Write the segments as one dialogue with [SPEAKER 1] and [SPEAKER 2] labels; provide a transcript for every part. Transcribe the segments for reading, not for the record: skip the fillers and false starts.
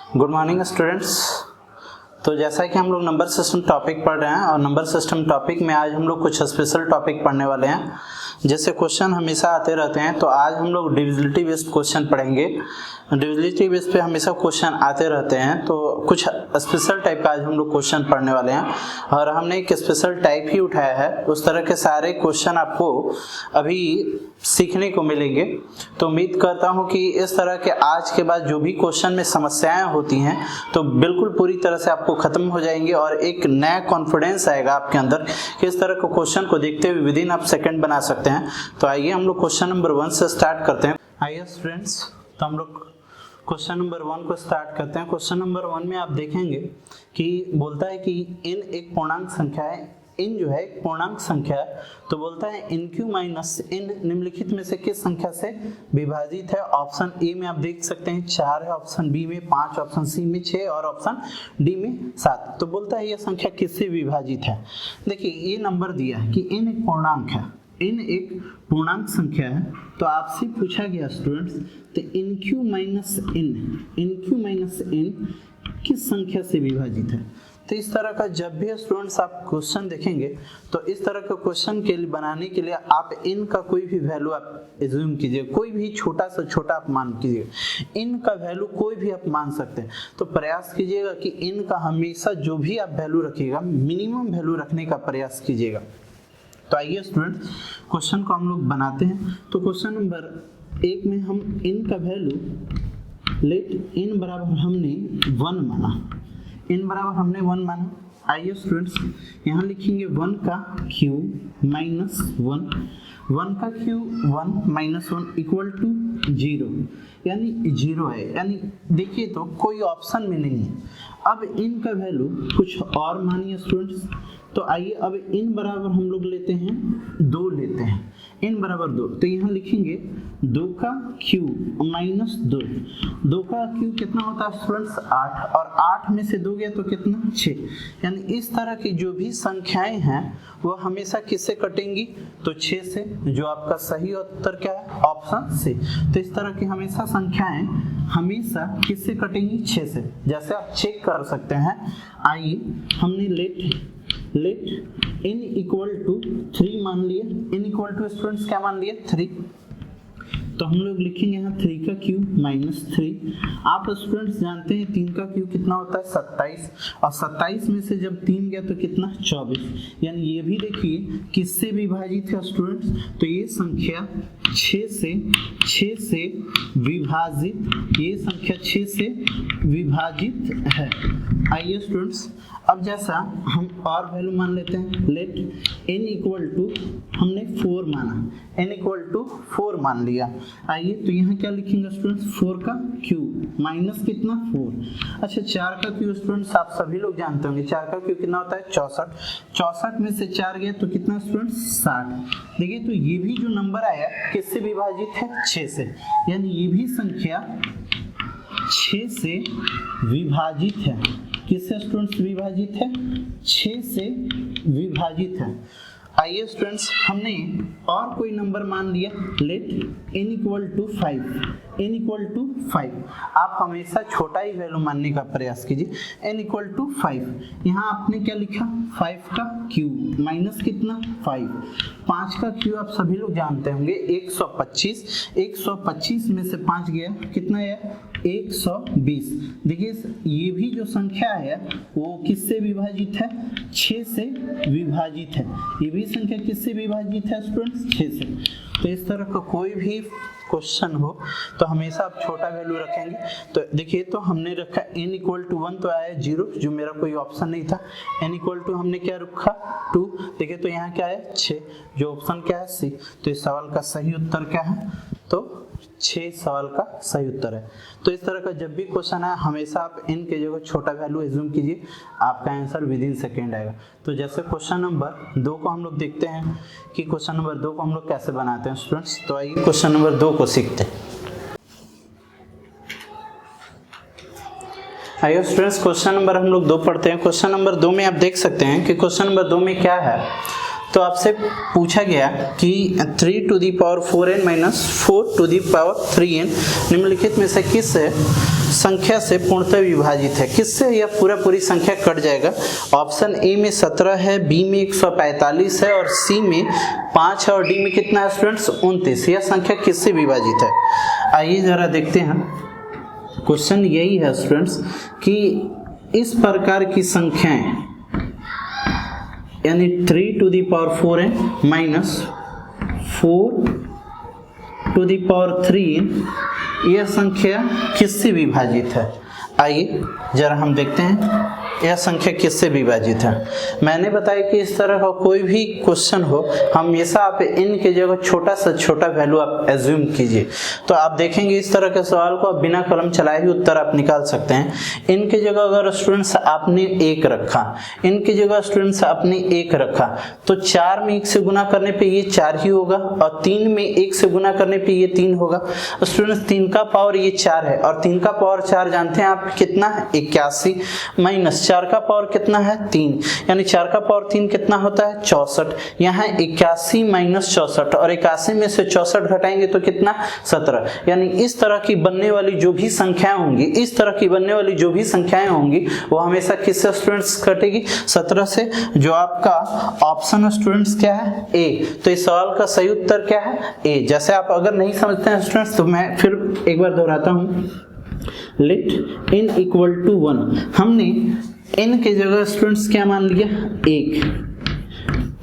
[SPEAKER 1] Good morning students. तो जैसा कि हम लोग नंबर सिस्टम टॉपिक पढ़ रहे हैं और नंबर सिस्टम टॉपिक में आज हम लोग कुछ स्पेशल टॉपिक पढ़ने वाले हैं। जैसे क्वेश्चन हमेशा आते रहते हैं, तो आज हम लोग डिविजिबिलिटी बेस्ड क्वेश्चन पढ़ेंगे। डिविजिबिलिटी बेस पे हमेशा क्वेश्चन आते रहते हैं, तो कुछ स्पेशल टाइप का आज हम लोग क्वेश्चन पढ़ने वाले हैं और हमने एक स्पेशल टाइप ही उठाया है। उस तरह के सारे क्वेश्चन आपको अभी सीखने को मिलेंगे। तो उम्मीद करता हूं कि इस तरह के आज के बाद जो भी क्वेश्चन में समस्याएं होती हैं तो बिल्कुल पूरी तरह से आपको खत्म हो जाएंगी और एक नया कॉन्फिडेंस आएगा आपके अंदर कि इस तरह के क्वेश्चन को देखते हुए विदिन आप सेकंड बना सकते हैं। तो आइए हम लोग क्वेश्चन नंबर 1 से स्टार्ट करते हैं। आइए स्टूडेंट्स, तो हम लोग क्वेश्चन नंबर 1 को स्टार्ट करते हैं। क्वेश्चन नंबर 1 में आप देखेंगे कि बोलता है कि इन एक पूर्णांक संख्या है। इन जो है एक पूर्णांक संख्या है, तो बोलता है इन क्यू माइनस इन निम्नलिखित में से किस संख्या से विभाजित है। ऑप्शन ए में आप देख सकते हैं 4 है, ऑप्शन बी में 5, ऑप्शन सी में 6 और ऑप्शन डी में 7। तो बोलता है यह संख्या किससे विभाजित है। देखिए ये नंबर दिया है कि इन एक पूर्णांक है, इन एक पूर्णांक संख्या है। तो आपसे पूछा गया स्टूडेंट्स, तो इन क्यू माइनस इन किस संख्या से विभाजित है। तो इस तरह का जब भी स्टूडेंट्स आप क्वेश्चन देखेंगे तो इस तरह के क्वेश्चन के लिए बनाने के लिए आप इन का कोई भी वैल्यू आप एज्यूम कीजिए, कोई भी छोटा से छोटा आप मान कीजिए। इन का वैल्यू कोई भी आप मान सकते हैं। तो प्रयास कीजिएगा कि इन का हमेशा जो भी आप वैल्यू रखिएगा मिनिमम वैल्यू रखने का प्रयास कीजिएगा। तो आइए स्टूडेंट क्वेश्चन को हम लोग बनाते हैं। तो क्वेश्चन नंबर 1 में हम इन का वैल्यू लेट इन बराबर हमने 1 माना, इन बराबर हमने 1 माना। आइए स्टूडेंट्स यहाँ लिखेंगे 1 का क्यू माइनस 1, 1 का क्यू 1 माइनस 1 इक्वल टू 0, यानी 0 है। यानी देखिए तो कोई ऑप्शन में नहीं है। अब इन का वैल्यू कुछ और मानिए स्टूडेंट्स। तो आइए अब इन बराबर हम लोग लेते हैं 2 लेते हैं, इन बराबर 2। तो यहाँ लिखेंगे 2 का क्यू माइनस 2, 2 का क्यू कितना होता है स्टूडेंट्स 8, और 8 में से 2 गया तो कितना 6। यानी इस तरह की जो भी संख्याएं हैं वो हमेशा किससे कटेंगी, तो 6 से, जो आपका सही उत्तर क्या है ऑप्शन सी। तो इस तरह की हमेशा संख्याएं हमेशा किससे कटेंगी 6 से, जैसे आप चेक कर सकते हैं। आइए हमने लेट n इक्वल टू 3 मान लिया। n इक्वल टू स्टूडेंट्स क्या मान लिया 3। तो हम लोग लिखेंगे यहाँ 3 का क्यू माइनस 3। आप स्टूडेंट्स जानते हैं 3 का क्यू कितना होता है 27, और 27 में से जब 3 गया तो कितना 24। यानी ये भी देखिए किससे विभाजित है स्टूडेंट्स, तो ये संख्या 6 से विभाजित, ये संख्या 6 से विभाजित है। आइए स्टूडेंट्स अब जैसा हम और वैल्यू मान लेते हैं, लेट n इक्वल टू हमने 4 माना, n इक्वल टू 4 मान लिया। आइए तो यहाँ क्या लिखेंगे स्टूडेंट्स 4 का क्यू माइनस कितना 4। अच्छा 4 का क्यू स्टूडेंट्स आप सभी लोग जानते होंगे, 4 का क्यू कितना होता है 64, 64 में से 4 गया तो कितना स्टूडेंट्स 60। देखिए तो ये भी जो नंबर आया किससे विभाजित है 6 से, यानी ये भी संख्या 6 से विभाजित है। किससे स्टूडेंट्स विभाजित है 6 से विभाजित है। आइए स्टूडेंट्स हमने और कोई नंबर मान लिया, let n equal to 5, n equal to 5। आप हमेशा छोटा ही वैल्यू मानने का प्रयास कीजिए, n इक्वल टू 5। यहाँ आपने क्या लिखा 5 का क्यू माइनस कितना 5, 5 का क्यू आप सभी लोग जानते होंगे 125, 125 में से 5 गया कितना है 120। देखिए ये भी जो संख्या है वो किससे विभाजित है 6 से विभाजित है। ये भी संख्या किससे विभाजित है स्टूडेंट्स 6 से। तो इस तरह का कोई भी क्वेश्चन हो तो हमेशा आप छोटा वैल्यू रखेंगे। तो देखिए तो हमने रखा n इक्वल टू 1 तो आया 0, जो मेरा कोई ऑप्शन नहीं था। n इक्वल टू हमने क्या रखा 2, देखिए तो यहाँ क्या है 6, जो ऑप्शन क्या है सी। तो इस सवाल का सही उत्तर क्या है, तो 6 सवाल का सही उत्तर है। तो इस तरह का जब भी क्वेश्चन है हमेशा आप इन के जगह छोटा वैल्यू एज्यूम कीजिए, आपका आंसर विदिन सेकेंड आएगा। तो जैसे क्वेश्चन नंबर 2 को हम लोग देखते हैं कि क्वेश्चन नंबर 2 को हम लोग कैसे बनाते हैं स्टूडेंट्स। तो आइए क्वेश्चन नंबर 2 को सीखते हैं। आइए स्टूडेंट्स क्वेश्चन नंबर हम लोग 2 पढ़ते हैं। क्वेश्चन नंबर 2 में आप देख सकते हैं कि क्वेश्चन नंबर 2 में क्या है। तो आपसे पूछा गया कि 3 to the power 4n minus 4 to the power 3n निम्नलिखित में से किस संख्या से पूर्णतः विभाजित है। किससे? यह पूरी संख्या कट जाएगा। ऑप्शन ए में 17 है, बी में 145 है और सी में 5 है और डी में कितना है स्टूडेंट्स? 29। यह संख्या किससे विभाजित है? आइए जरा देखते हैं। क्वेश्चन यही है स्टूडेंट्स कि इस प्रकार की संख्याएं यानी 3 टू द पावर 4 है माइनस 4 टू द पावर 3, यह संख्या किससे विभाजित है? आइए जरा हम देखते हैं यह संख्या किससे विभाजित है। मैंने बताया कि इस तरह का कोई भी क्वेश्चन हो, हमेशा आप इन के जगह छोटा से छोटा वैल्यू आप एज्यूम कीजिए। तो आप देखेंगे इस तरह के सवाल को आप बिना कलम चलाए ही उत्तर आप निकाल सकते हैं। इनके जगह अगर स्टूडेंट्स आपने 1 रखा, इनकी जगह स्टूडेंट्स आपने 1 रखा, तो 4 में 1 से गुना करने पे ये 4 ही होगा और 3 में 1 से गुना करने पे ये 3 होगा। स्टूडेंट्स 3 का पावर ये 4 है और 3 का पावर 4 जानते हैं आप कितना है? 81 माइनस 4 का पावर कितना है? 3, यानी 4 का पावर 3 कितना होता है? 64। यहाँ 81 माइनस 64 और 81 में से 64 घटाएंगे तो कितना? 17। यानी इस तरह की बनने वाली जो भी संख्याएं होंगी, इस तरह की बनने वाली जो भी संख्याएं होंगी वो हमेशा किससे स्टूडेंट्स घटेगी? 17 से। जो आपका ऑप्शन स्टूडेंट्स क्या है? ए। तो इस सवाल का सही उत्तर क्या है? ए। जैसे आप अगर नहीं समझते हैं स्टूडेंट्स तो मैं फिर एक बार दोहराता हूँ। लेट n इक्वल टू 1, हमने n की जगह स्टूडेंट्स क्या मान लिया? 1।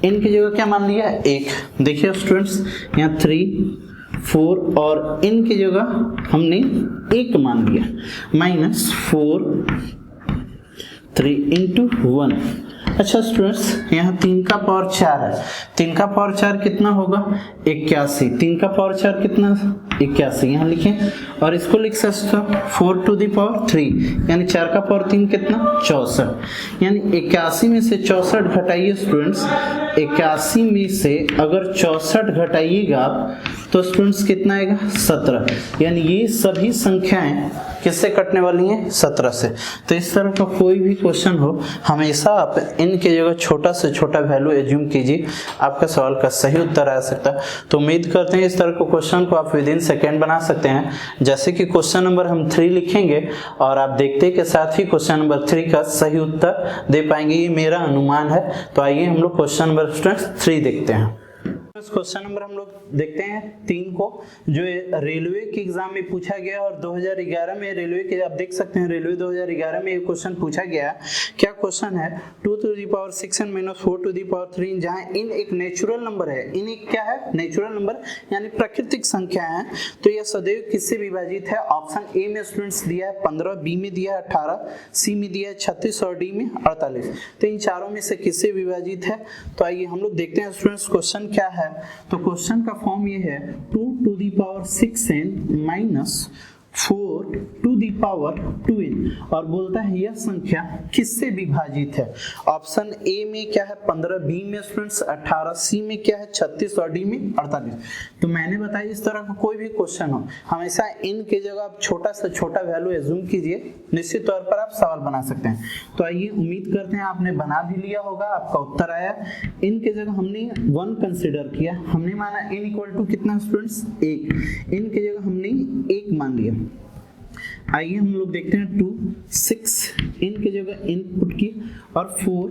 [SPEAKER 1] n की जगह क्या मान लिया? 1। देखिए स्टूडेंट्स यहाँ 3, 4 और n की जगह हमने 1 मान लिया माइनस 4 3 इंटू 1। अच्छा स्टूडेंट्स यहाँ 3 का पावर 4 है, 3 का पावर 4 कितना होगा? 81। 3 का पावर 4 कितना? 81। यहाँ लिखें और इसको लिख सकते हो 4 टू द पावर 3, यानी 4 का पावर 3 कितना? 64। यानी 81 में से 64 घटाइए स्टूडेंट्स। 81 में से अगर 64 घटाइएगा आप तो स्टूडेंट्स कितना आएगा? 17। यानी ये सभी संख्याएं किससे कटने वाली हैं? 17 से। तो इस तरह का कोई भी क्वेश्चन हो हमेशा आप इनके जगह छोटा से छोटा वैल्यू एज्यूम कीजिए, आपका सवाल का सही उत्तर आ सकता है। तो उम्मीद करते हैं इस तरह के क्वेश्चन को आप विद इन सेकेंड बना सकते हैं। जैसे कि क्वेश्चन नंबर हम 3 लिखेंगे और आप देखते के साथ ही क्वेश्चन नंबर 3 का सही उत्तर दे पाएंगे, ये मेरा अनुमान है। तो आइए हम लोग क्वेश्चन नंबर 3 देखते हैं। क्वेश्चन नंबर हम लोग देखते हैं 3 को, जो रेलवे के एग्जाम में पूछा गया और 2011 में रेलवे के, आप देख सकते हैं रेलवे 2011 में ये क्वेश्चन पूछा गया। क्या क्वेश्चन है? 2 to the power 6 and minus 4 to the power 3, जहां इन एक नेचुरल नंबर है, इन एक क्या है? नेचुरल नंबर यानी प्राकृतिक संख्या है। तो यह सदैव किससे विभाजित है? ऑप्शन ए में स्टूडेंट्स दिया है 15, बी में दिया है 18, सी में दिया है 36 और डी में 48। तो इन चारों में से किससे विभाजित है? तो आइए हम लोग देखते हैं स्टूडेंट्स क्वेश्चन क्या है। तो क्वेश्चन का फॉर्म ये है 2 to the power 6n minus 4 to the power 2n और बोलता है यह संख्या किससे विभाजित है? ऑप्शन ए में क्या है? 15, बी में स्टूडेंट्स 18, सी में क्या है? 36 और डी में 48। तो मैंने बताया इस तरह का कोई भी क्वेश्चन हो हमेशा इन के जगह आप छोटा से छोटा वैल्यू एज्यूम कीजिए, निश्चित तौर पर आप सवाल बना सकते हैं। तो आइए उम्मीद करते हैं आपने बना भी लिया होगा, आपका उत्तर आया। इन के जगह हमने 1 कंसीडर किया, हमने माना n इक्वल टू कितना स्टूडेंट्स? 1। इन की जगह हमने 1 मान लिया। आइए हम लोग देखते हैं 2, 6 इन की जगह इनपुट की और 4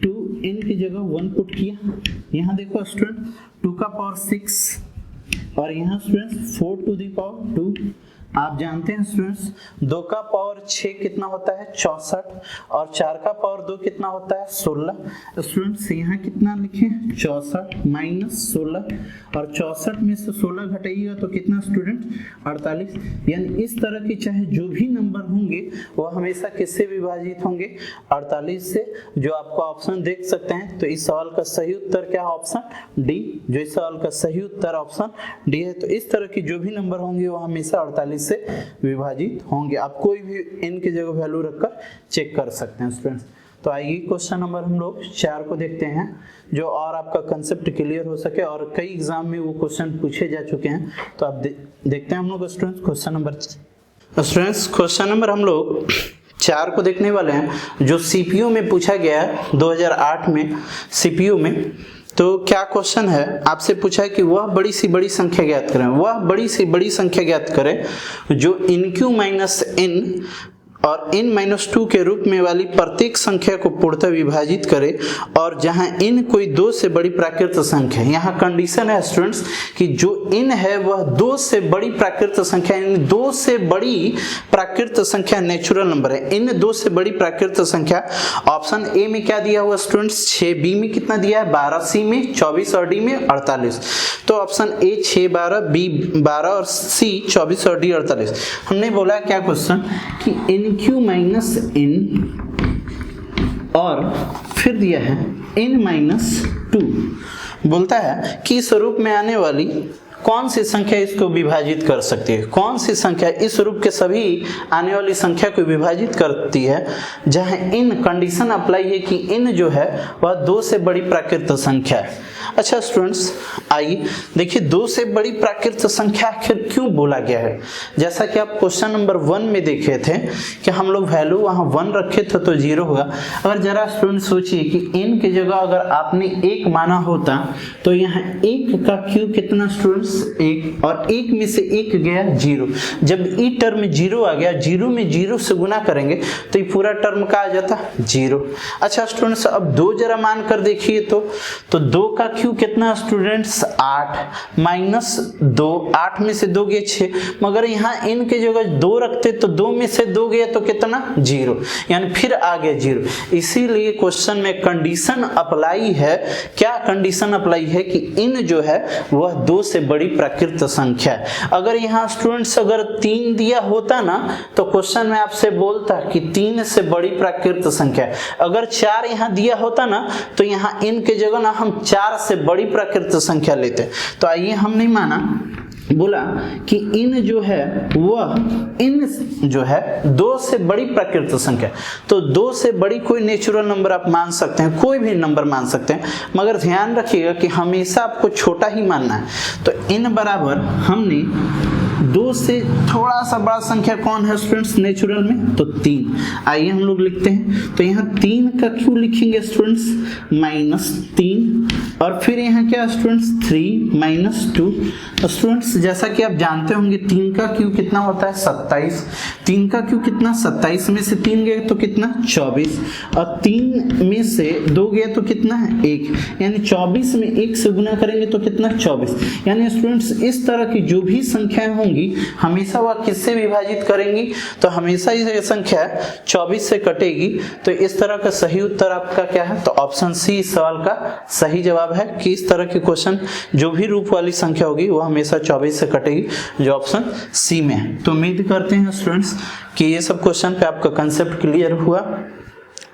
[SPEAKER 1] 2 इन की जगह 1 पुट किया। यहाँ देखो स्टूडेंट 2 का पावर 6 और यहाँ स्टूडेंट्स 4 टू द पावर 2। आप जानते हैं स्टूडेंट्स 2 का पावर 6 कितना होता है? 64 और 4 का पावर 2 कितना होता है? 16। स्टूडेंट्स यहाँ कितना लिखें? 64 माइनस 16 और 64 में से 16 घटाइएगा तो कितना स्टूडेंट? 48। यानी इस तरह की चाहे जो भी नंबर होंगे वो हमेशा किससे विभाजित होंगे? 48 से, जो आपको ऑप्शन देख सकते हैं। तो इस सवाल का सही उत्तर क्या है? Option D. जो इस सवाल का सही उत्तर ऑप्शन डी है। तो इस तरह की जो भी नंबर होंगे वो हमेशा 48 से विभाजित होंगे। आप कोई भी n की जगह वैल्यू रखकर चेक कर सकते हैं स्टूडेंट्स। तो आइए क्वेश्चन नंबर हम लोग 4 को देखते हैं, जो और आपका कंसेप्ट क्लियर हो सके, और कई एग्जाम में वो क्वेश्चन पूछे जा चुके हैं। तो आप देखते हैं हम लोग स्टूडेंट्स क्वेश्चन नंबर हम लोग 4 को देखने वाले हैं, जो सीपीयू में पूछा गया है 2008 में। सीपीयू में तो क्या क्वेश्चन है, आपसे पूछा है कि वह बड़ी सी बड़ी संख्या ज्ञात करें। वह बड़ी सी बड़ी संख्या ज्ञात करें जो इनक्यू माइनस इन और n-2 के रूप में वाली प्रत्येक संख्या को पूर्णतः विभाजित करे और जहां n कोई 2 से बड़ी प्राकृत संख्या है। यहाँ कंडीशन है स्टूडेंट्स कि जो n है वह 2 से बड़ी प्राकृत संख्या, यानी 2 से बड़ी प्राकृत संख्या नेचुरल नंबर है। n 2 से बड़ी प्राकृत संख्या। ऑप्शन ए में क्या दिया हुआ स्टूडेंट्स 6, बी में कितना दिया है 12, सी में 24 और डी में 48। तो ऑप्शन ए 6 12, बी 12 और सी 24 और डी 48। हमने बोला क्या क्वेश्चन कि इनक्यू माइनस इन और फिर दिया है n-2, बोलता है कि इस रूप में आने वाली कौन सी संख्या इसको विभाजित कर सकती है, कौन सी संख्या इस रूप के सभी आने वाली संख्या को विभाजित करती है जहां इन कंडीशन अप्लाई है कि इन जो है वह 2 से बड़ी प्राकृत संख्या है। अच्छा स्टूडेंट्स, आइए देखिए 2 से बड़ी प्राकृत संख्या आखिर क्यों बोला गया है। जैसा कि आप क्वेश्चन नंबर 1 में देखे थे कि हम लोग वैल्यू वहां 1 रखे थे तो 0 होगा। अगर जरा स्टूडेंट सोचिए कि n की जगह अगर आपने 1 माना होता तो यहाँ 1 का क्यूब कितना स्टूडेंट्स 1, और 1 में से 1 गया 0। जब ई टर्म 0 आ गया, 0 में 0 से गुना करेंगे तो ये पूरा टर्म का आ जाता 0। अच्छा स्टूडेंट्स, अब 2 जरा मान कर देखिए तो 2 का क्यूब कितना स्टूडेंट्स 8 माइनस 2, 8 में से 2 गए 6, मगर यहाँ n के जगह 2 रखते तो 2 में से 2 गया तो कितना 0, यानी फिर आ गया 0। इसीलिए क्वेश्चन में कंडीशन अप्लाई है। क्या कंडीशन अप्लाई है कि n जो है वह 2 से बड़ी प्राकृत संख्या है। अगर यहाँ स्टूडेंट्स अगर 3 दिया होता ना तो क्वेश्चन में आपसे बोलता कि 3 से बड़ी प्राकृत संख्या है। अगर 4 यहाँ दिया होता ना तो यहाँ n के जगह ना हम 4 से बड़ी प्राकृत संख्या लेते। तो आइए हम नहीं माना, बोला कि इन जो है वह इन जो है 2 से बड़ी प्राकृत संख्या। तो 2 से बड़ी कोई नेचुरल नंबर आप मान सकते हैं, कोई भी नंबर मान सकते हैं, मगर ध्यान रखिएगा कि हमेशा आपको छोटा ही मानना है। तो इन बराबर हमने 2 से थोड़ा सा बड़ा संख्या कौन है स्टूडेंट्स नेचुरल में, तो 3। आइए हम लोग लिखते हैं। तो यहाँ 3 का क्यों लिखेंगे स्टूडेंट्स -3, और फिर यहाँ क्या स्टूडेंट्स 3 -2। स्टूडेंट्स जैसा कि आप जानते होंगे 3 का क्यों कितना होता है 27। 3 का क्यों कितना 27 में से 3 गए तो कितना 24, और 3 में से 2 गए तो कितना है 1, यानी 24 में 1 से गुना करेंगे तो कितना 24। यानी स्टूडेंट्स इस तरह की जो भी संख्याएं होंगी हमेशा वह किससे विभाजित करेंगी, तो हमेशा ये संख्या 24 से कटेगी। तो इस तरह का सही उत्तर आपका क्या है, तो ऑप्शन सी इस सवाल का सही जवाब है कि इस तरह के क्वेश्चन जो भी रूप वाली संख्या होगी वह हमेशा 24 से कटेगी, जो ऑप्शन सी में है। तो उम्मीद करते हैं स्टूडेंट्स कि ये सब क्वेश्चन पे आपका कंसेप्ट क्लियर हुआ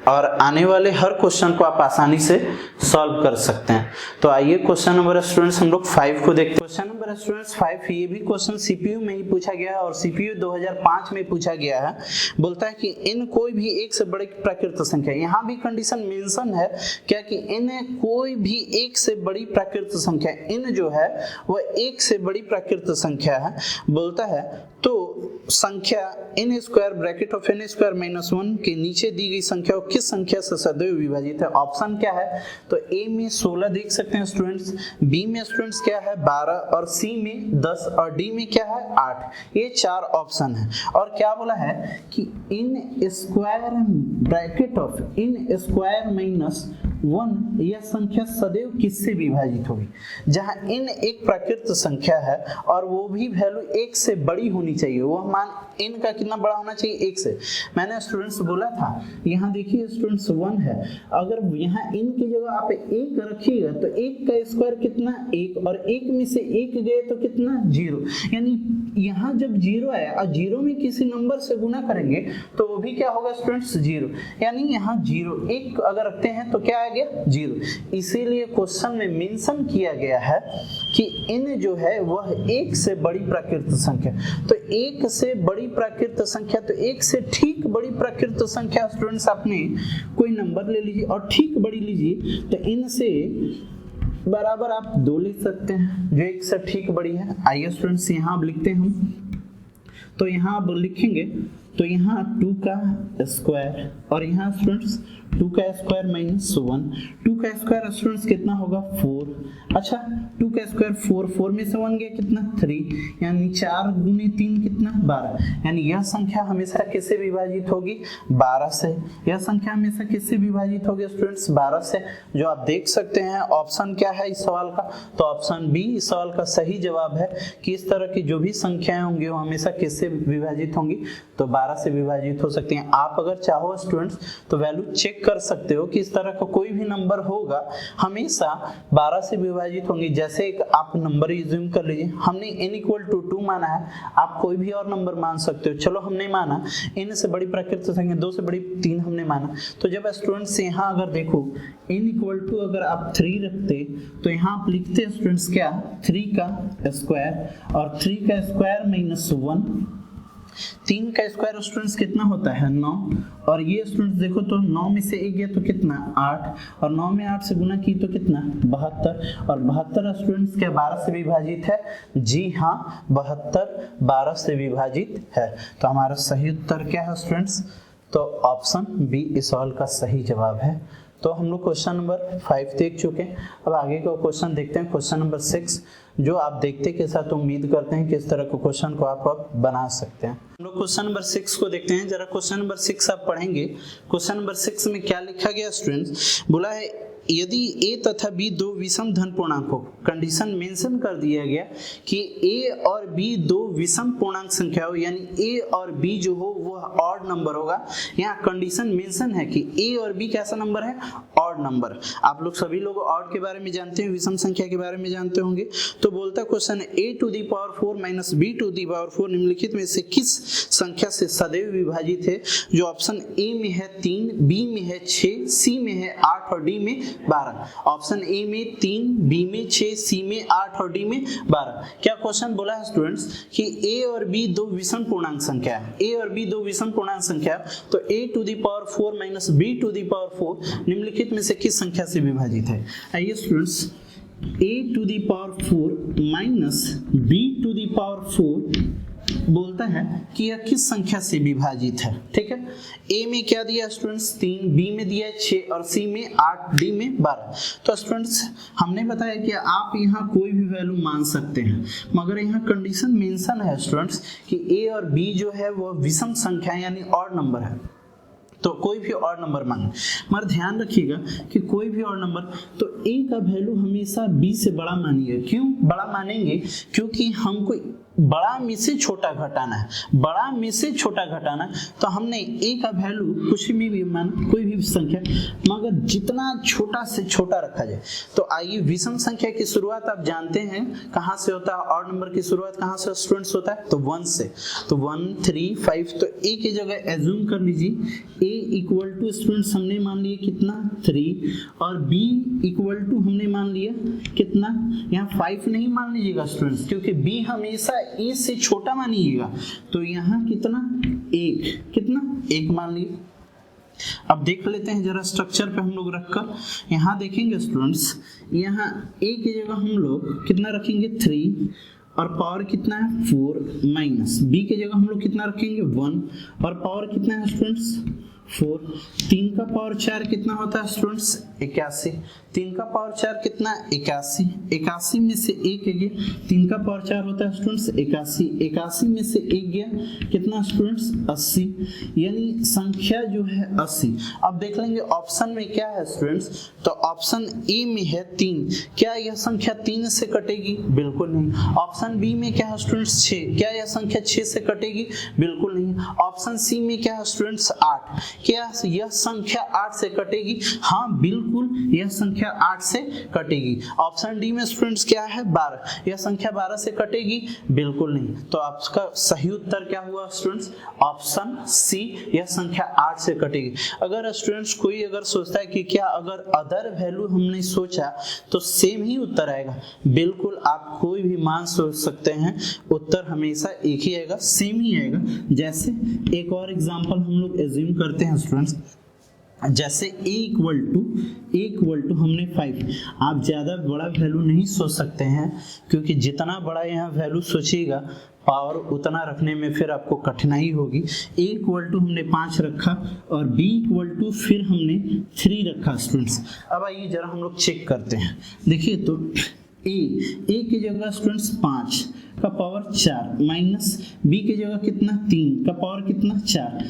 [SPEAKER 1] और आने वाले हर क्वेश्चन को आप आसानी से सॉल्व कर सकते हैं। तो आइए क्वेश्चन नंबर स्टूडेंट्स हम लोग 5 को देखते हैं। क्वेश्चन नंबर स्टूडेंट्स 5, ये भी क्वेश्चन सीपीयू में ही पूछा गया है और सीपीयू 2005 में पूछा गया है। बोलता है कि इन कोई भी 1 से बड़ी प्राकृत संख्या, यहाँ भी कंडीशन मेंशन है क्या कि इन कोई भी 1 से बड़ी प्राकृत संख्या, इन जो है वह 1 से बड़ी प्राकृत संख्या है। बोलता है तो संख्या n square bracket of n square -1 के नीचे दी गई संख्या किस संख्या से सदैव विभाजित है। ऑप्शन क्या है, तो ए में 16 देख सकते हैं स्टूडेंट्स, बी में स्टूडेंट्स क्या है 12, और सी में 10, और डी में क्या है 8। ये 4 ऑप्शन है। और क्या बोला है कि in square bracket of n square -1 यह संख्या सदैव किससे विभाजित होगी, जहां n एक प्राकृत संख्या है और वो भी वैल्यू 1 से बड़ी होनी चाहिए। वो मान n का कितना बड़ा होना चाहिए 1 से। मैंने स्टूडेंट्स बोला था, यहाँ देखिए स्टूडेंट्स 1 है, अगर यहाँ n की जगह आप 1 रखिएगा तो 1 का स्क्वायर कितना 1, और 1 में से 1 गए तो कितना 0, यानी यहाँ जब 0 आया और 0 में किसी नंबर से गुना करेंगे तो वो भी क्या होगा स्टूडेंट्स 0, यानी यहाँ 0 1 अगर रखते हैं तो क्या आ गया 0। इसीलिए क्वेश्चन में मेंशन किया गया है कि n जो है वह 1 से बड़ी प्राकृत संख्या। तो 1 से बड़ी प्राकृत संख्या, तो 1 से ठीक बड़ी प्राकृत संख्या स्टूडेंट्स आपने कोई नंबर ले लीजिए और ठीक बड़ी लीजिए, तो इन से बराबर आप 2 लिख सकते हैं जो 1 से ठीक बड़ी है। आइए स्टूडेंट्स यहाँ अब लिखते हैं हम। तो यहाँ अब लिखेंगे तो यहाँ 2 का स्क्वायर और यहाँ स्टूडेंट्स 2 का स्क्वायर माइनस 1, 2 का स्क्वायर स्टूडेंट्स कितना होगा 4। अच्छा 2 का स्क्वायर 4, 4 में से 1 गया कितना 3, यानी 4 गुने 3 कितना 12, यानी यह संख्या हमेशा किससे विभाजित होगी 12 से। यह संख्या हमेशा किससे विभाजित होगी स्टूडेंट्स 12 से। जो आप देख सकते हैं ऑप्शन क्या है इस सवाल का, तो ऑप्शन बी इस सवाल का सही जवाब है कि इस तरह की जो भी संख्याएं होंगी वो हमेशा किससे विभाजित होंगी, तो 12 से विभाजित हो सकती हैं। आप अगर चाहो स्टूडेंट्स तो वैल्यू चेक कर सकते हो कि इस तरह का कोई भी नंबर होगा हमेशा 12 से विभाजित होंगे। जैसे एक आप नंबर यूज कर लीजिए, हमने n = 2 माना है, आप कोई भी और नंबर मान सकते हो। चलो हमने माना n से बड़ी प्राकृतिक संख्या 2 से बड़ी 3 हमने माना, तो जब स्टूडेंट्स यहाँ अगर देखो n = अगर आप 3 रखते तो यहाँ आप लिखते स्टूडेंट्स क्या 3 का स्क्वायर और 3 का स्क्वायर माइनस 1, 3 का स्क्वायर स्टूडेंट्स कितना होता है 9, और ये स्टूडेंट्स देखो तो 9 में से 1 गया तो कितना 8, और 9 में 8 से गुना की तो कितना 72, और 72 स्टूडेंट्स क्या 12 से विभाजित है? जी हाँ 72 12 से विभाजित है। तो हमारा सही उत्तर क्या है स्टूडेंट्स? तो ऑप्शन बी इस सवाल का सही जवाब है। तो हम लोग क्वेश्चन नंबर 5 देख चुके हैं। अब आगे का क्वेश्चन देखते हैं, क्वेश्चन नंबर 6, जो आप देखते के साथ उम्मीद करते हैं कि इस तरह के क्वेश्चन को आप बना सकते हैं। हम लोग क्वेश्चन नंबर 6 को देखते हैं। जरा क्वेश्चन नंबर 6 आप पढ़ेंगे। क्वेश्चन नंबर 6 में क्या लिखा गया स्टूडेंट्स? बोला है यदि a तथा b दो विषम धन पूर्णांक हो, कंडीशन मेंशन कर दिया गया कि a और b दो विषम पूर्णांक संख्या हो, यानी a और b जो हो वो ऑड नंबर होगा। यहाँ कंडीशन मेंशन है कि a और b कैसा नंबर है? Odd number. आप लोग सभी लोग ऑड के बारे में जानते हैं, विषम संख्या के बारे में जानते होंगे। तो बोलता क्वेश्चन a⁴ माइनस b⁴ निम्नलिखित में से किस संख्या से सदैव विभाजित है? जो ऑप्शन ए में है 3, बी में है 6, सी में है 8 और डी में 12। ऑप्शन ए में 3, बी में 6, सी में 8 और डी में 12। क्या क्वेश्चन बोला है स्टूडेंट्स कि ए और बी दो विषम पूर्णांक संख्या है, ए और बी दो विषम पूर्णांक संख्या, तो a⁴ माइनस b⁴ निम्नलिखित में से किस संख्या से विभाजित है? आइए स्टूडेंट्स a⁴ माइनस b⁴ बोलता है कि यह किस संख्या से विभाजित है। ठीक है, ए में क्या दिया स्टूडेंट्स 3, बी में दिया 6 और सी में 8, डी में 12। तो स्टूडेंट्स हमने बताया कि आप यहाँ कोई भी वैल्यू मान सकते हैं, मगर यहाँ कंडीशन मेंशन है स्टूडेंट्स कि ए और बी जो है वो विषम संख्या यानी ऑड नंबर है, तो कोई भी और नंबर माने। मगर ध्यान रखिएगा कि कोई भी और नंबर, तो a का वैल्यू हमेशा b से बड़ा मानिए। क्यों बड़ा मानेंगे? क्योंकि हमको बड़ा में से छोटा घटाना है, बड़ा में से छोटा घटाना, तो हमने a का वैल्यू कुछ में भी मान कोई भी संख्या, मगर जितना छोटा से छोटा रखा जाए। तो आइए विषम संख्या की शुरुआत आप जानते हैं कहाँ से होता है, ऑड नंबर की शुरुआत कहाँ से स्टूडेंट्स होता है? तो 1 से। तो 1, 3, 5, तो a की जगह एज्यूम कर लीजिए a इक्वल टू स्टूडेंट्स हमने मान लिया कितना 3, और b इक्वल टू हमने मान लिया कितना, यहाँ 5 नहीं मान लीजिएगा स्टूडेंट्स, क्योंकि b हमेशा a से छोटा मानिएगा। तो यहाँ कितना 1, कितना 1 मान लिया। अब देख लेते हैं जरा स्ट्रक्चर पे हम लोग रखकर, यहाँ देखेंगे स्टूडेंट्स, यहाँ a की जगह हम लोग कितना रखेंगे 3 और पावर कितना है 4, माइनस b की जगह हम लोग कितना रखेंगे 1 और पावर कितना है स्टूडेंट्स 4। 3 का पावर 4 कितना होता है स्टूडेंट्स 81। 3 का पावर 4 कितना 81, 81 में से 1 गया, 3 का पावर 4 होता है स्टूडेंट्स 81, 81 में से 1 गया कितना स्टूडेंट्स 80, यानी संख्या जो है 80। अब देख लेंगे ऑप्शन में क्या है स्टूडेंट्स, तो ऑप्शन ए में है 3, क्या यह संख्या 3 से कटेगी? बिल्कुल नहीं। ऑप्शन बी में क्या है स्टूडेंट्स 6, क्या यह संख्या 6 से कटेगी? बिल्कुल नहीं। ऑप्शन सी में क्या है स्टूडेंट्स 8, क्या यह संख्या 8 से कटेगी? हाँ बिल्कुल, यह संख्या 8 से कटेगी। ऑप्शन डी में स्टूडेंट्स क्या है 12, यह संख्या 12 से कटेगी? बिल्कुल नहीं। तो आपका सही उत्तर क्या हुआ स्टूडेंट्स? ऑप्शन सी, यह संख्या 8 से कटेगी। अगर स्टूडेंट्स कोई अगर सोचता है कि क्या अगर अदर वैल्यू हमने सोचा तो सेम ही उत्तर आएगा, बिल्कुल आप कोई भी मान सोच सकते हैं, उत्तर हमेशा एक ही आएगा, सेम ही आएगा। जैसे एक और एग्जांपल हम लोग एज्यूम करते हैं स्टूडेंट्स, जैसे a इक्वल टू हमने 5, आप ज़्यादा बड़ा वैल्यू नहीं सोच सकते हैं क्योंकि जितना बड़ा यहाँ वैल्यू सोचिएगा पावर उतना रखने में फिर आपको कठिनाई होगी। a इक्वल टू हमने 5 रखा और b इक्वल टू फिर हमने 3 रखा स्टूडेंट्स। अब आइए जरा हम लोग चेक करते हैं। देखिए तो a की जगह स्टूडेंट्स 5 का पावर 4 माइनस b की जगह कितना 3 का पावर कितना 4।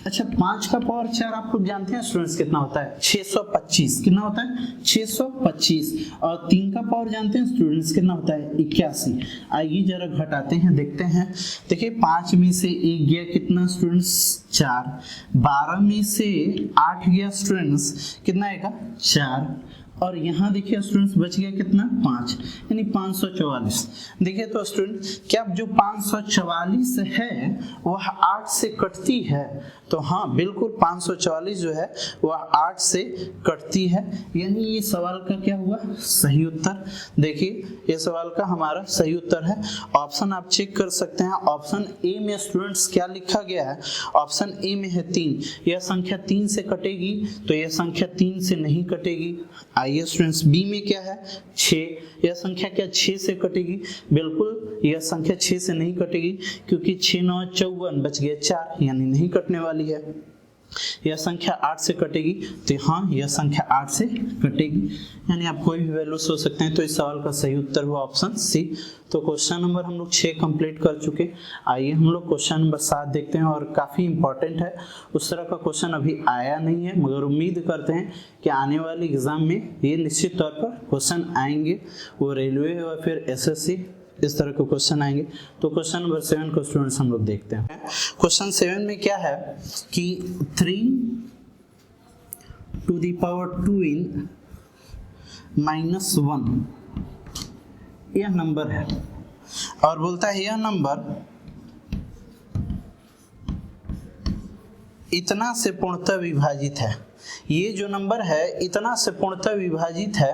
[SPEAKER 1] अच्छा 5 का पावर 4 आप लोग जानते हैं स्टूडेंट्स कितना होता है 625। कितना होता है 625। और 3 का पावर जानते हैं स्टूडेंट्स कितना होता है 81। आइए जरा घटाते हैं देखते हैं। देखिए 5 में से 1 गया कितना स्टूडेंट्स 4, 12 में से 8 गया स्टूडेंट्स कितना आएगा 4, और यहाँ देखिए स्टूडेंट्स बच गया कितना 5 यानी 544। देखिए तो स्टूडेंट क्या जो 544 है वह 8 से कटती है? तो हाँ बिल्कुल 544 जो है वह 8 से कटती है, यानी ये सवाल का क्या हुआ सही उत्तर। देखिए ये सवाल का हमारा सही उत्तर है। ऑप्शन आप चेक कर सकते हैं। ऑप्शन ए में स्टूडेंट्स क्या लिखा गया है, ऑप्शन ए में है 3। यह संख्या 3 से कटेगी तो यह संख्या 3 से नहीं कटेगी। आइए स्टूडेंट्स बी में क्या है 6, यह संख्या क्या 6 से कटेगी? बिल्कुल यह संख्या 6 से नहीं कटेगी क्योंकि 6 9 54 बच गया 4 यानी नहीं कटने वाली है। यह संख्या 8 से कटेगी तो हाँ यह संख्या 8 से कटेगी, यानी आप कोई भी वैल्यू सोच सकते हैं। तो इस सवाल का सही उत्तर हुआ ऑप्शन सी। तो क्वेश्चन नंबर हम लोग 6 कंप्लीट कर चुके। आइए हम लोग क्वेश्चन नंबर 7 देखते हैं और काफ़ी इंपॉर्टेंट है। उस तरह का क्वेश्चन अभी आया नहीं है मगर उम्मीद करते हैं कि आने वाले एग्जाम में ये निश्चित तौर पर क्वेश्चन आएंगे, वो रेलवे और फिर एसएससी इस तरह के क्वेश्चन आएंगे। तो क्वेश्चन नंबर 7 को स्टूडेंट्स हम लोग देखते हैं। क्वेश्चन 7 में क्या है कि 3 to the power 2 in -1 यह नंबर है और बोलता है यह नंबर इतना से पूर्णतः विभाजित है। ये जो नंबर है इतना से पूर्णतः विभाजित है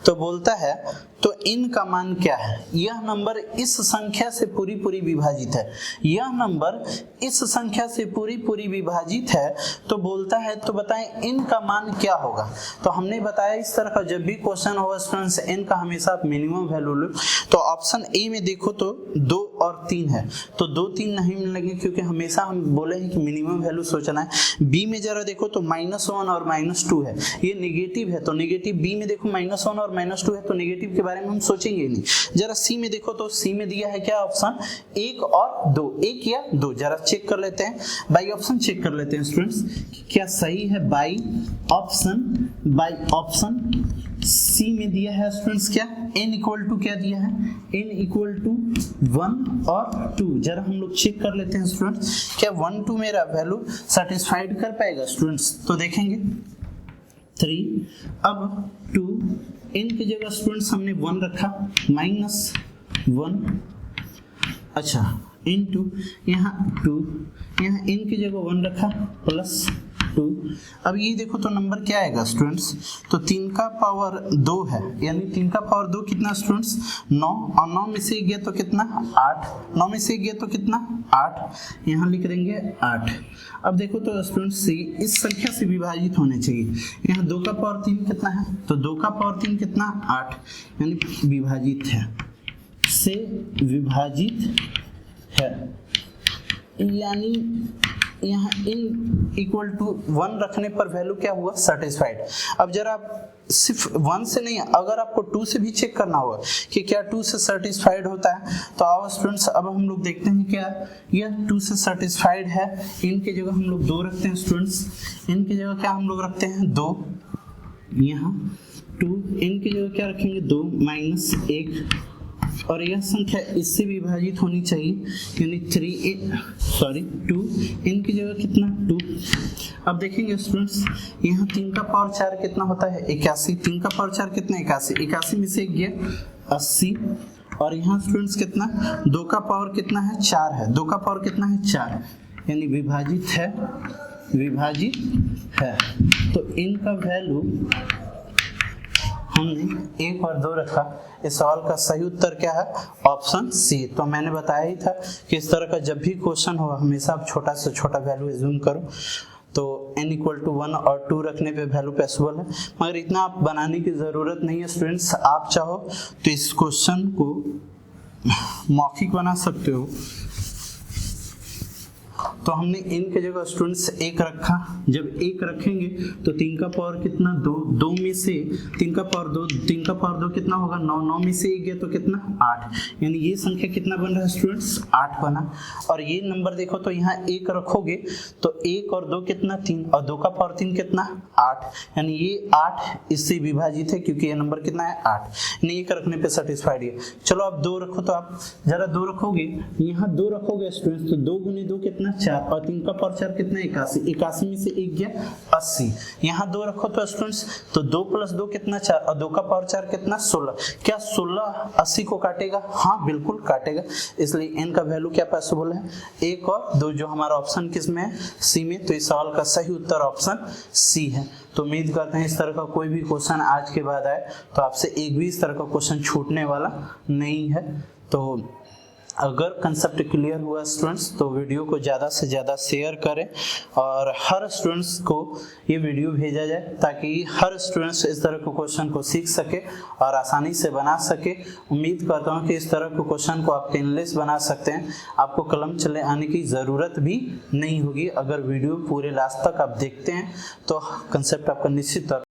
[SPEAKER 1] तो बोलता है तो इन का मान क्या है। यह नंबर इस संख्या से पूरी पूरी विभाजित है, यह नंबर इस संख्या से पूरी पूरी विभाजित है तो बोलता है तो बताएं इन का मान क्या होगा। तो हमने बताया इस तरह का जब भी क्वेश्चन होगा स्टूडेंट्स इन का हमेशा आप मिनिमम वैल्यू लो। तो ऑप्शन ए में देखो तो 2 और 3 है तो 2 3 नहीं मिलेंगे क्योंकि हमेशा हम बोले हैं कि मिनिमम वैल्यू सोचना है। बी में जरा देखो तो -1 और -2 है, ये नेगेटिव है तो नेगेटिव। बी में देखो -1 और -2 है तो नेगेटिव के बारे में हम सोचेंगे नहीं। जरा सी में देखो तो सी में दिया है क्या ऑप्शन 1 और 2, 1 या 2। जरा चेक कर लेते हैं, बाई ऑप्शन चेक कर लेते हैं स्टूडेंट्स क्या सही है। बाई ऑप्शन सी में दिया है स्टूडेंट्स क्या n इक्वल टू क्या दिया है, n इक्वल टू 1 और 2। जरा हम लोग चेक कर लेते हैं स्टूडेंट्स क्या 1 2 मेरा वैल्यू सेटिस्फाइड कर पाएगा स्टूडेंट्स। तो देखेंगे 3 अब 2 n की जगह स्टूडेंट्स हमने 1 रखा -1, अच्छा इनटू यहाँ 2, यहाँ n की जगह 1 रखा +2। अब ये देखो तो नंबर क्या आएगा स्टूडेंट्स, तो 3 का पावर 2 है यानी 3 का पावर 2 कितना स्टूडेंट्स 9, और 9 में से गया तो कितना 8, 9 में से गया तो कितना 8, यहाँ लिख देंगे 8। अब देखो तो स्टूडेंट्स इस संख्या से विभाजित होने चाहिए, यहाँ 2 का पावर 3 कितना है तो 2 का पावर 3 कितना 8 यानी विभाजित है, से विभाजित है, यानी यहाँ इन इक्वल टू 1 रखने पर वैल्यू क्या हुआ सेटिस्फाइड। अब जरा सिर्फ 1 से नहीं, अगर आपको 2 से भी चेक करना होगा कि क्या 2 से सेटिस्फाइड होता है तो आओ स्टूडेंट्स अब हम लोग देखते हैं क्या यह 2 से सेटिस्फाइड है। इनके जगह हम लोग 2 रखते हैं स्टूडेंट्स, इनकी जगह क्या हम लोग रखते हैं 2, यहाँ 2, इनकी जगह क्या रखेंगे 2 -1, और यह संख्या इससे विभाजित होनी चाहिए यानी 2, इनकी जगह कितना 2। अब देखेंगे स्टूडेंट्स यहाँ 3 का पावर 4 कितना होता है 81, 3 का पावर 4 कितना 81, 81 में से गया 80, और यहाँ स्टूडेंट्स कितना 2 का पावर कितना है 4 है, 2 का पावर कितना है 4 यानी विभाजित है। तो इनका वैल्यू हमने 1 और 2 रखा। इस सवाल का सही उत्तर क्या है ऑप्शन सी। तो मैंने बताया ही था कि इस तरह का जब भी क्वेश्चन हो हमेशा आप छोटा से छोटा वैल्यू एज्यूम करो तो n इक्वल टू 1 और 2 रखने पे वैल्यू पॉसिबल है, मगर इतना आप बनाने की ज़रूरत नहीं है स्टूडेंट्स। आप चाहो तो इस क्वेश्चन को मौखिक बना सकते हो। तो हमने n के जगह स्टूडेंट्स 1 रखा, जब 1 रखेंगे तो 3 का पावर कितना 2, 2 में से 3 का पावर 2, 3 का पावर 2 कितना होगा 9, 9 में से 1 गया तो कितना 8, यानी ये संख्या कितना बन रहा है स्टूडेंट्स 8 बना। और ये नंबर देखो तो यहाँ 1 रखोगे तो 1 और 2 कितना 3, और 2 का पावर 3 कितना 8, यानी ये 8 इससे विभाजित है क्योंकि ये नंबर कितना है 8, यानी 1 रखने पे सेटिस्फाइड है। चलो आप 2 रखो, तो आप जरा 2 रखोगे, यहाँ 2 रखोगे स्टूडेंट्स तो 2 गुने 2 कितना 4, और 3 का पावर 4 कितना 81, 81 में से 1 गया 80। यहाँ 2 रखो तो स्टूडेंट्स तो 2 + 2 कितना 4, और 2 का पावर 4 कितना 16। क्या 16 80 को काटेगा? हाँ बिल्कुल काटेगा, इसलिए n का वैल्यू क्या पॉसिबल है 1 और 2, जो हमारा ऑप्शन किस में है सी में। तो इस सवाल का सही उत्तर ऑप्शन सी है। तो उम्मीद करते हैं इस तरह का कोई भी क्वेश्चन आज के बाद आए तो आपसे एक भी इस तरह का क्वेश्चन छूटने वाला नहीं है। तो अगर कंसेप्ट क्लियर हुआ स्टूडेंट्स तो वीडियो को ज़्यादा से ज़्यादा शेयर करें और हर स्टूडेंट्स को ये वीडियो भेजा जाए ताकि हर स्टूडेंट्स इस तरह के क्वेश्चन को सीख सके और आसानी से बना सके। उम्मीद करता हूँ कि इस तरह के क्वेश्चन को आप पेनलेस बना सकते हैं, आपको कलम चले आने की ज़रूरत भी नहीं होगी। अगर वीडियो पूरे लास्ट तक आप देखते हैं तो कंसेप्ट आपका निश्चित तौर